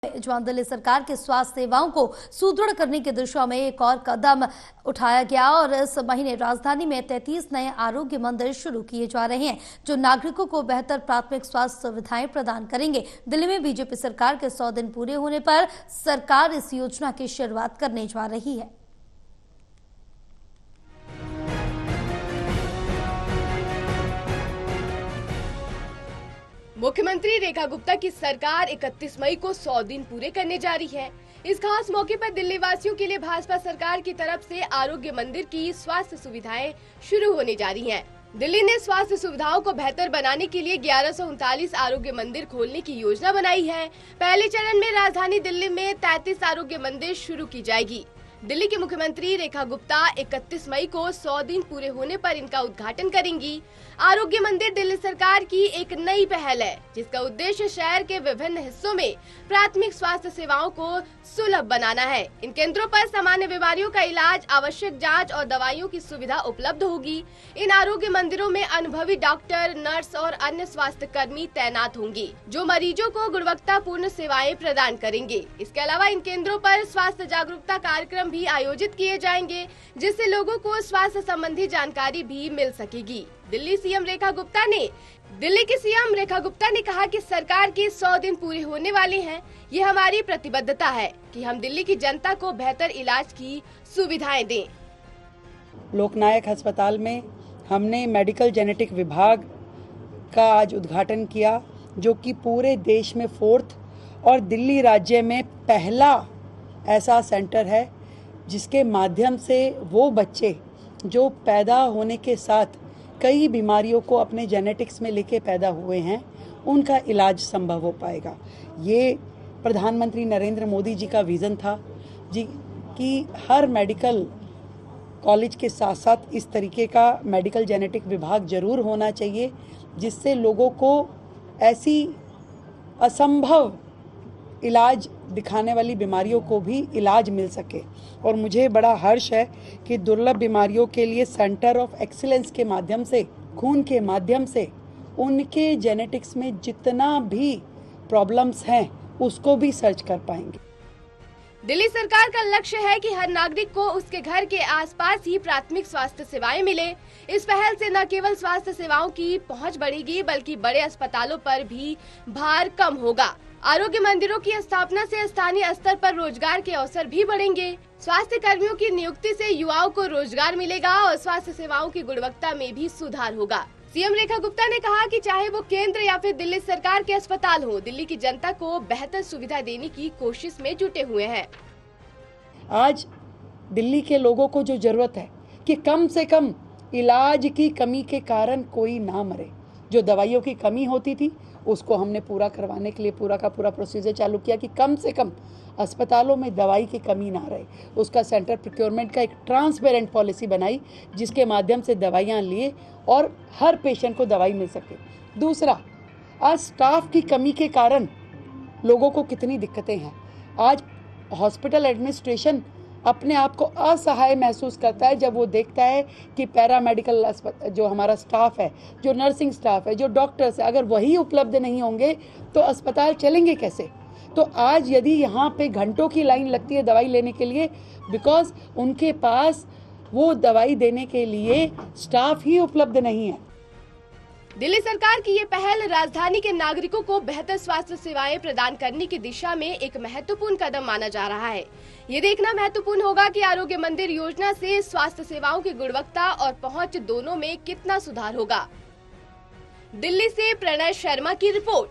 जहां दिल्ली सरकार के स्वास्थ्य सेवाओं को सुदृढ़ करने की दिशा में एक और कदम उठाया गया और इस महीने राजधानी में 33 नए आरोग्य मंदिर शुरू किए जा रहे हैं जो नागरिकों को बेहतर प्राथमिक स्वास्थ्य सुविधाएं प्रदान करेंगे। दिल्ली में बीजेपी सरकार के 100 दिन पूरे होने पर सरकार इस योजना की शुरुआत करने जा रही है। मुख्यमंत्री रेखा गुप्ता की सरकार 31 मई को 100 दिन पूरे करने जा रही है। इस खास मौके पर दिल्ली वासियों के लिए भाजपा सरकार की तरफ से आरोग्य मंदिर की स्वास्थ्य सुविधाएं शुरू होने जा रही हैं। दिल्ली ने स्वास्थ्य सुविधाओं को बेहतर बनाने के लिए 1139 आरोग्य मंदिर खोलने की योजना बनाई है। पहले चरण में राजधानी दिल्ली में 33 आरोग्य मंदिर शुरू की जाएगी। दिल्ली के मुख्यमंत्री रेखा गुप्ता 31 मई को 100 दिन पूरे होने पर इनका उद्घाटन करेंगी। आरोग्य मंदिर दिल्ली सरकार की एक नई पहल है जिसका उद्देश्य शहर के विभिन्न हिस्सों में प्राथमिक स्वास्थ्य सेवाओं को सुलभ बनाना है। इन केंद्रों पर सामान्य बीमारियों का इलाज, आवश्यक जांच और दवाइयों की सुविधा उपलब्ध होगी। इन आरोग्य मंदिरों में अनुभवी डॉक्टर, नर्स और अन्य स्वास्थ्य कर्मी तैनात होंगे जो मरीजों को गुणवत्तापूर्ण सेवाएं प्रदान करेंगे। इसके अलावा इन केंद्रों पर स्वास्थ्य जागरूकता कार्यक्रम भी आयोजित किए जाएंगे जिससे लोगों को स्वास्थ्य संबंधी जानकारी भी मिल सकेगी। दिल्ली की सीएम रेखा गुप्ता ने कहा कि सरकार के 100 दिन पूरे होने वाले हैं। ये हमारी प्रतिबद्धता है कि हम दिल्ली की जनता को बेहतर इलाज की सुविधाएं दें। लोकनायक अस्पताल में हमने मेडिकल जेनेटिक विभाग का आज उद्घाटन किया जो कि पूरे देश में 4th और दिल्ली राज्य में पहला ऐसा सेंटर है जिसके माध्यम से वो बच्चे जो पैदा होने के साथ कई बीमारियों को अपने जेनेटिक्स में लेके पैदा हुए हैं उनका इलाज संभव हो पाएगा। ये प्रधानमंत्री नरेंद्र मोदी जी का विज़न था जी कि हर मेडिकल कॉलेज के साथ साथ इस तरीके का मेडिकल जेनेटिक विभाग जरूर होना चाहिए जिससे लोगों को ऐसी असंभव इलाज दिखाने वाली बीमारियों को भी इलाज मिल सके। और मुझे बड़ा हर्ष है कि दुर्लभ बीमारियों के लिए सेंटर ऑफ एक्सीलेंस के माध्यम से, खून के माध्यम से उनके जेनेटिक्स में जितना भी प्रॉब्लम्स हैं उसको भी सर्च कर पाएंगे। दिल्ली सरकार का लक्ष्य है कि हर नागरिक को उसके घर के आसपास ही प्राथमिक स्वास्थ्य सेवाएं मिले। इस पहल से न केवल स्वास्थ्य सेवाओं की पहुंच बढ़ेगी बल्कि बड़े अस्पतालों पर भी भार कम होगा। आरोग्य मंदिरों की स्थापना से स्थानीय स्तर पर रोजगार के अवसर भी बढ़ेंगे। स्वास्थ्य कर्मियों की नियुक्ति से युवाओं को रोजगार मिलेगा और स्वास्थ्य सेवाओं की गुणवत्ता में भी सुधार होगा। सीएम रेखा गुप्ता ने कहा कि चाहे वो केंद्र या फिर दिल्ली सरकार के अस्पताल हो, दिल्ली की जनता को बेहतर सुविधा देने की कोशिश में जुटे हुए हैं। आज दिल्ली के लोगों को जो जरूरत है कि कम से कम इलाज की कमी के कारण कोई ना मरे। जो दवाइयों की कमी होती थी उसको हमने पूरा करवाने के लिए पूरा का पूरा प्रोसीजर चालू किया कि कम से कम अस्पतालों में दवाई की कमी ना रहे। उसका सेंटर प्रोक्योरमेंट का एक ट्रांसपेरेंट पॉलिसी बनाई जिसके माध्यम से दवाइयाँ लिए और हर पेशेंट को दवाई मिल सके। दूसरा, आज स्टाफ की कमी के कारण लोगों को कितनी दिक्कतें हैं। आज हॉस्पिटल एडमिनिस्ट्रेशन अपने आप को असहाय महसूस करता है जब वो देखता है कि पैरामेडिकल जो हमारा स्टाफ है, जो नर्सिंग स्टाफ है, जो डॉक्टर्स है, अगर वही उपलब्ध नहीं होंगे तो अस्पताल चलेंगे कैसे। तो आज यदि यहाँ पे घंटों की लाइन लगती है दवाई लेने के लिए बिकॉज उनके पास वो दवाई देने के लिए स्टाफ ही उपलब्ध नहीं है। दिल्ली सरकार की ये पहल राजधानी के नागरिकों को बेहतर स्वास्थ्य सेवाएं प्रदान करने की दिशा में एक महत्वपूर्ण कदम माना जा रहा है। ये देखना महत्वपूर्ण होगा कि आरोग्य मंदिर योजना से स्वास्थ्य सेवाओं की गुणवत्ता और पहुंच दोनों में कितना सुधार होगा। दिल्ली से प्रणय शर्मा की रिपोर्ट।